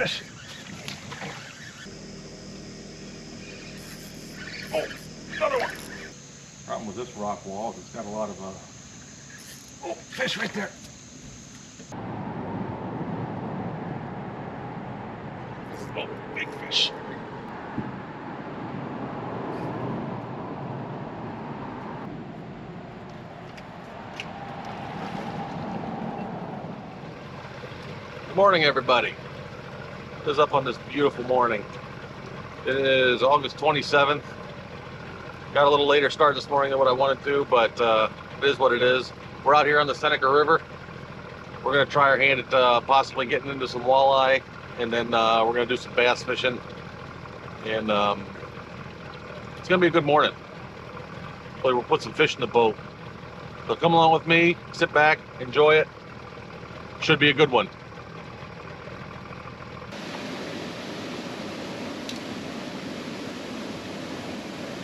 fish. Oh, another one. Problem with this rock wall is it's got a lot of Oh, fish right there. Oh, big fish. Good morning, everybody. This is up on this beautiful morning. It is August 27th. Got a little later start this morning than what I wanted to, but it is what it is. We're out here on the Seneca River. We're going to try our hand at possibly getting into some walleye, and then we're going to do some bass fishing. And it's going to be a good morning. Hopefully we'll put some fish in the boat. So come along with me, sit back, enjoy it. Should be a good one.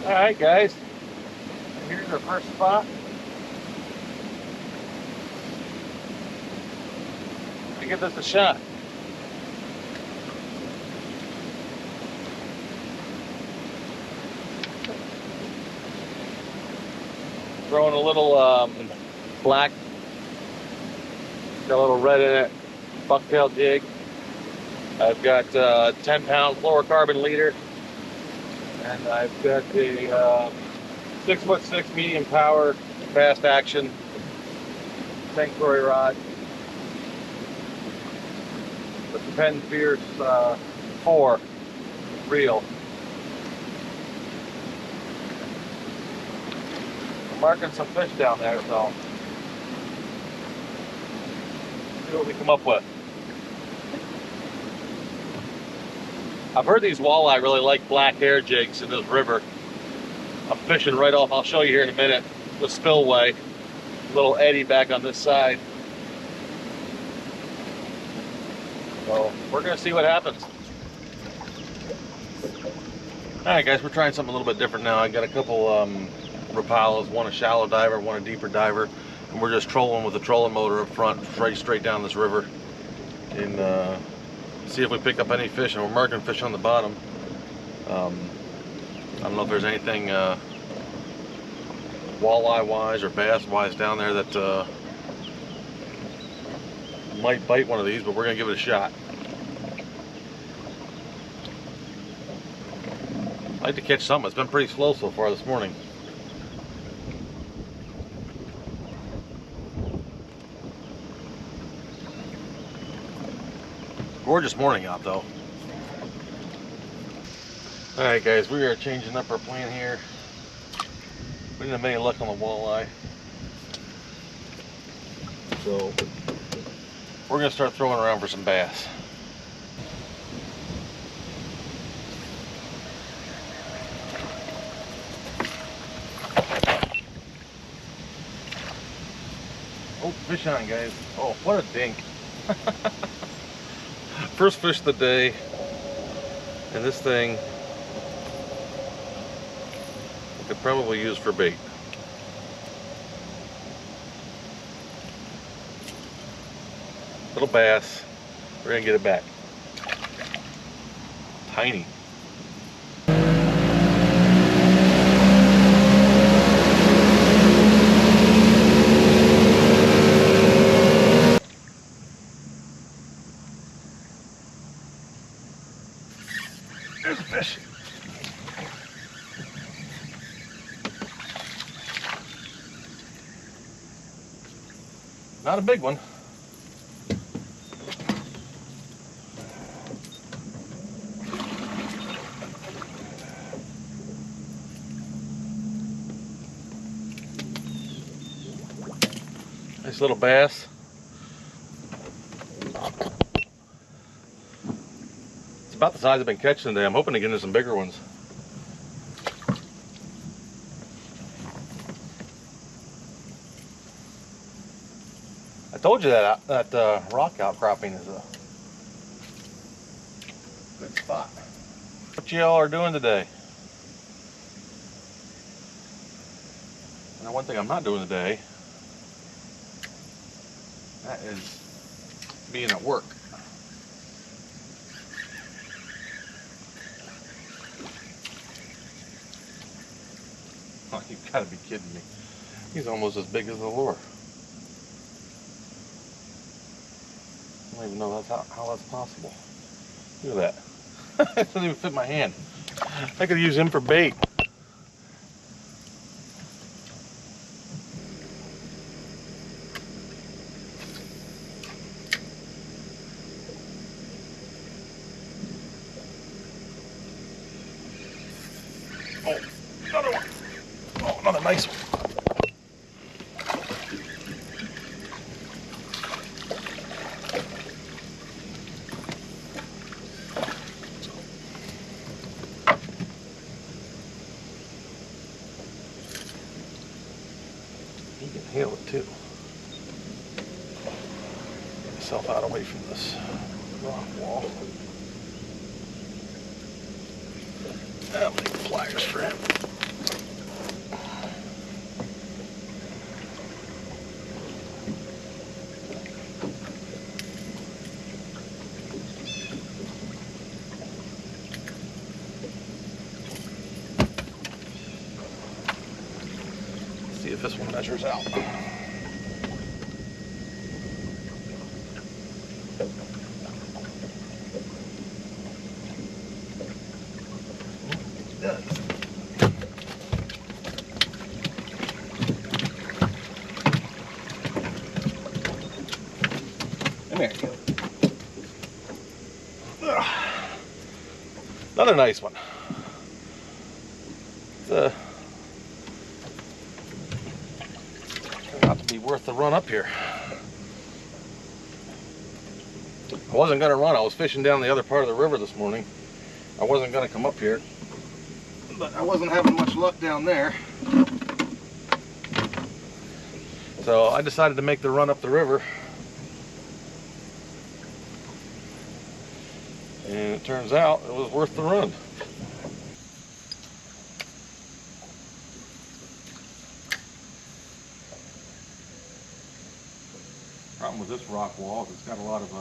All right, guys, here's our first spot. Let's give this a shot. Throwing a little black, got a little red in it, bucktail jig. I've got 10-pound fluorocarbon leader. And I've got a 6'6" medium power, fast action sanctuary rod with the Penn Fierce 4 reel. I'm marking some fish down there, so see what we come up with. I've heard these walleye really like black hair jigs in this river. I'm fishing right off, I'll show you here in a minute, the spillway. Little eddy back on this side. So we're gonna see what happens. Alright guys, we're trying something a little bit different now. I got a couple Rapalas, one a shallow diver, one a deeper diver. And we're just trolling with the trolling motor up front, straight down this river. And see if we pick up any fish, and we're marking fish on the bottom. I don't know if there's anything walleye wise or bass wise down there that might bite one of these, but we're gonna give it a shot. I'd like to catch something. It's been pretty slow so far this morning. Gorgeous morning out though. Alright guys, we are changing up our plan here. We didn't have any luck on the walleye. So we're going to start throwing around for some bass. Oh, fish on guys. Oh, what a dink. First fish of the day, and this thing I could probably use for bait. Little bass, we're gonna get it back. Tiny. There's a fish. Not a big one. Nice little bass. It's about the size I've been catching today. I'm hoping to get into some bigger ones. I told you that rock outcropping is a good spot. What y'all are doing today? Now, one thing I'm not doing today, that is being at work. You've got to be kidding me. He's almost as big as the lure. I don't even know how that's possible. Look at that. It doesn't even fit my hand. I could use him for bait. Oh, another one. Oh, another nice one. He can handle it too. Get myself out away from this rock wall. I'll make pliers for him. See if this one measures out. It does. Come here. Another nice one. It's not to be worth the run up here. I wasn't going to run. I was fishing down the other part of the river this morning. I wasn't going to come up here, but I wasn't having much luck down there. So I decided to make the run up the river. And it turns out it was worth the run. Problem with this rock wall is it's got a lot of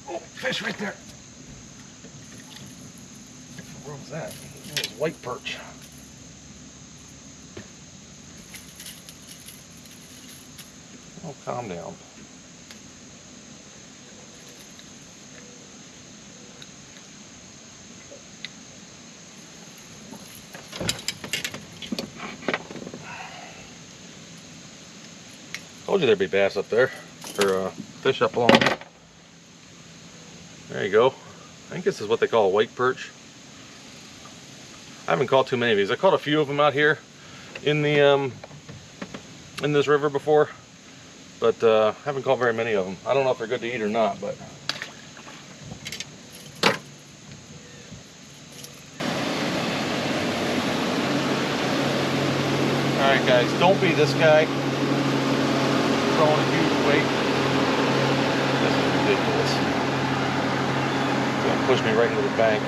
Oh, fish right there. where was that? It was white perch. Oh, calm down. Told you there'd be bass up there, or fish up along. There you go. I think this is what they call a white perch. I haven't caught too many of these. I caught a few of them out here in the in this river before, but haven't caught very many of them. I don't know if they're good to eat or not, but. All right, guys, don't be this guy. Throwing a huge weight. This is ridiculous. It's gonna push me right into the bank.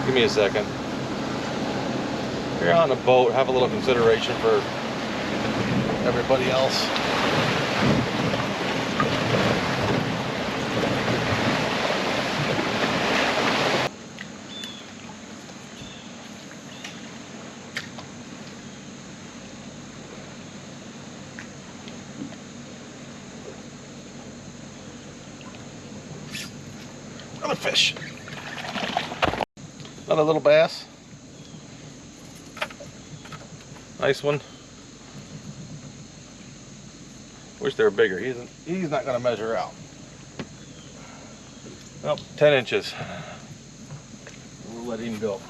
Give me a second. If you're on a boat, have a little consideration for everybody else. Another fish. Another little bass. Nice one. Wish they were bigger. He's not gonna measure out. Well, 10 inches. We'll let him go.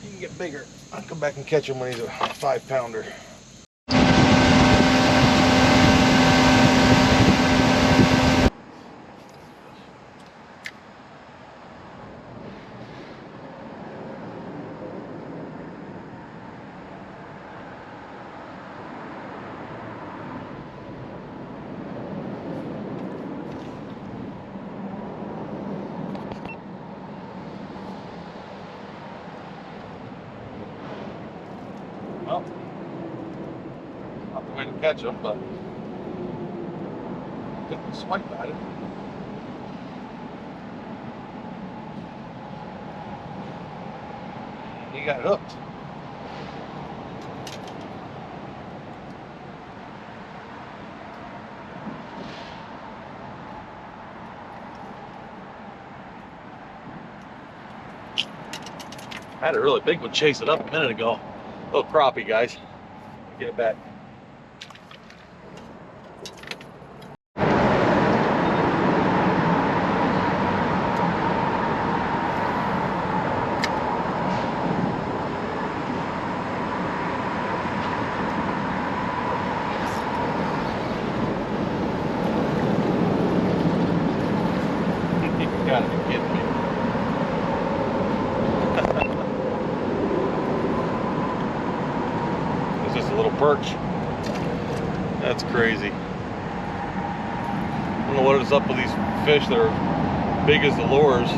He can get bigger. I'll come back and catch him when he's a 5-pounder. Well, not the way to catch them, but get the swipe at it. he got hooked. I had a really big one chase it up a minute ago. Little crappie, guys. Get it back. You gotta be kidding me. It's just a little perch. That's crazy. I don't know what is up with these fish that are big as the lures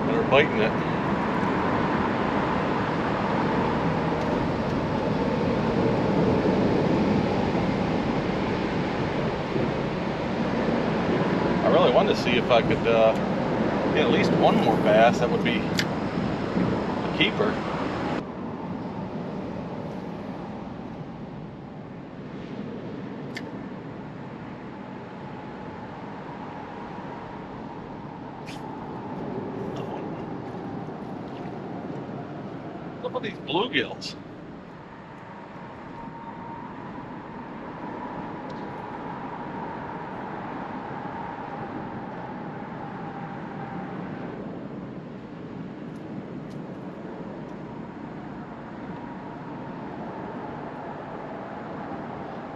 that are biting it. I really wanted to see if I could get at least one more bass. That would be a keeper. Look at these bluegills.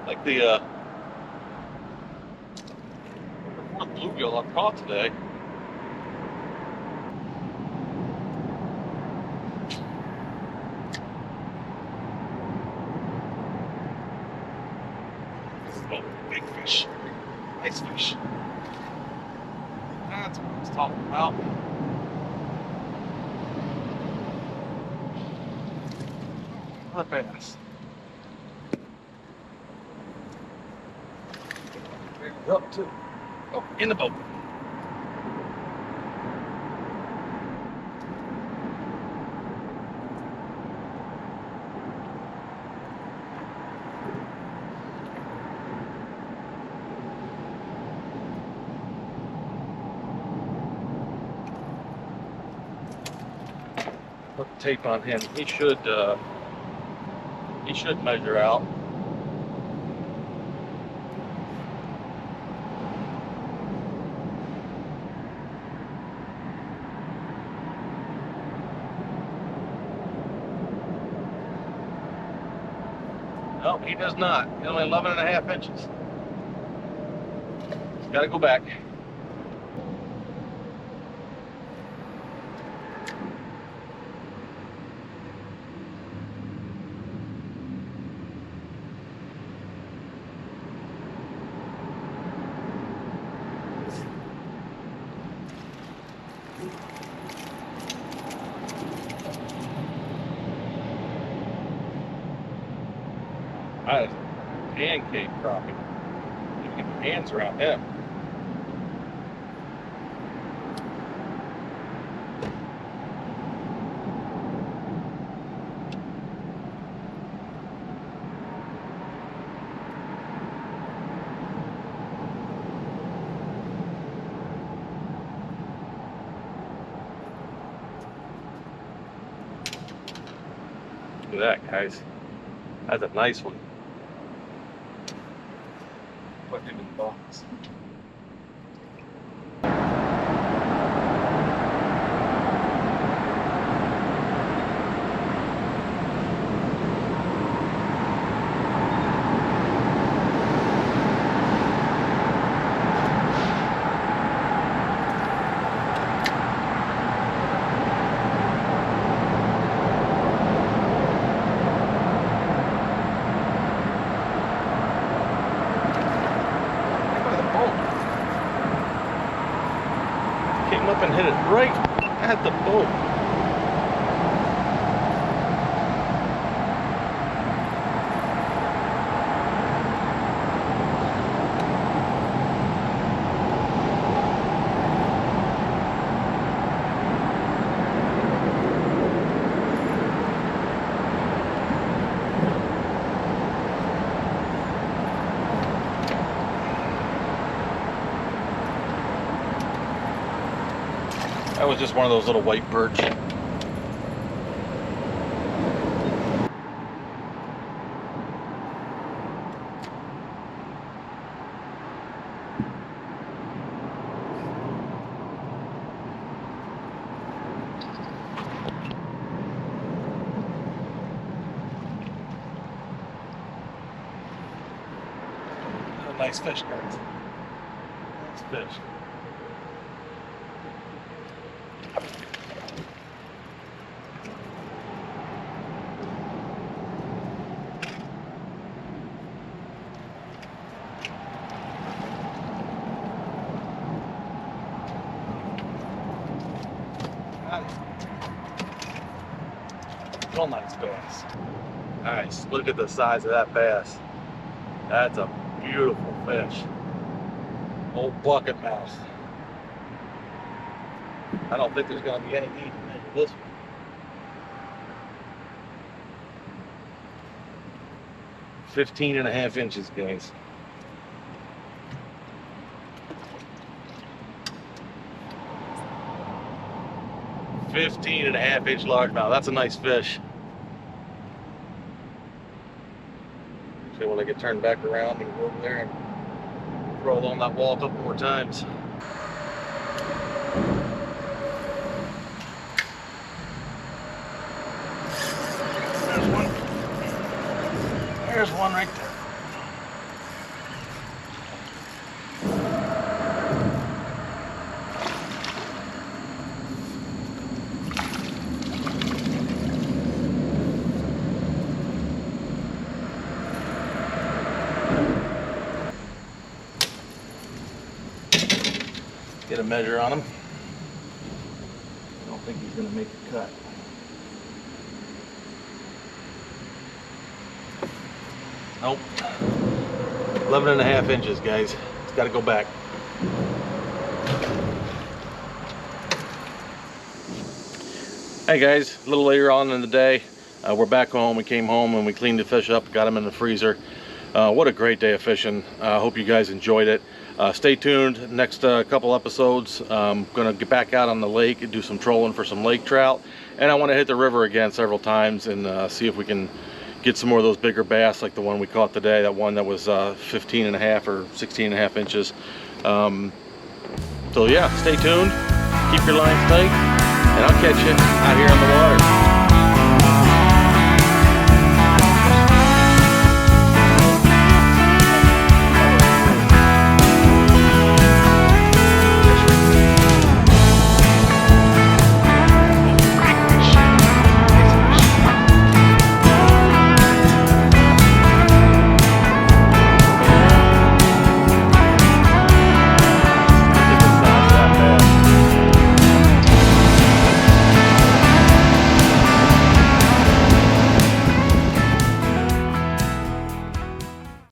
Like the fourth bluegill I've caught today. Oh, big fish. Nice fish. That's what I was talking about. Another bass. Up too. Oh, in the boat. Put the tape on him. He should measure out. No, he does not. He's only 11.5 inches. He's got to go back. That is a pancake crappie. You can get your hands around him. Look at that, guys. That's a nice one. Put him in the box. Came up and hit it right at the boat. That was just one of those little white perch. Nice fish, guys. Nice fish. Got it. Real nice bass. Nice. Look at the size of that bass. That's a beautiful fish. Old bucket mouth. I don't think there's going to be any need to measure this one. "15.5 inches, guys. "15.5 inch largemouth. That's a nice fish. Okay, when I get turned back around and go over there and throw along that wall a couple more times. There's one. There's one right there. Get a measure on him. I don't think he's gonna make the cut. Nope. 11.5 inches, guys. It's gotta go back. Hey guys, a little later on in the day, we're back home. We came home and we cleaned the fish up, got them in the freezer. What a great day of fishing. I hope you guys enjoyed it. Stay tuned. Next couple episodes, I'm gonna get back out on the lake and do some trolling for some lake trout, and I want to hit the river again several times and see if we can get some more of those bigger bass like the one we caught today, that one that was 15.5 or 16.5 inches. So yeah, stay tuned, keep your lines tight, and I'll catch you out here on the water.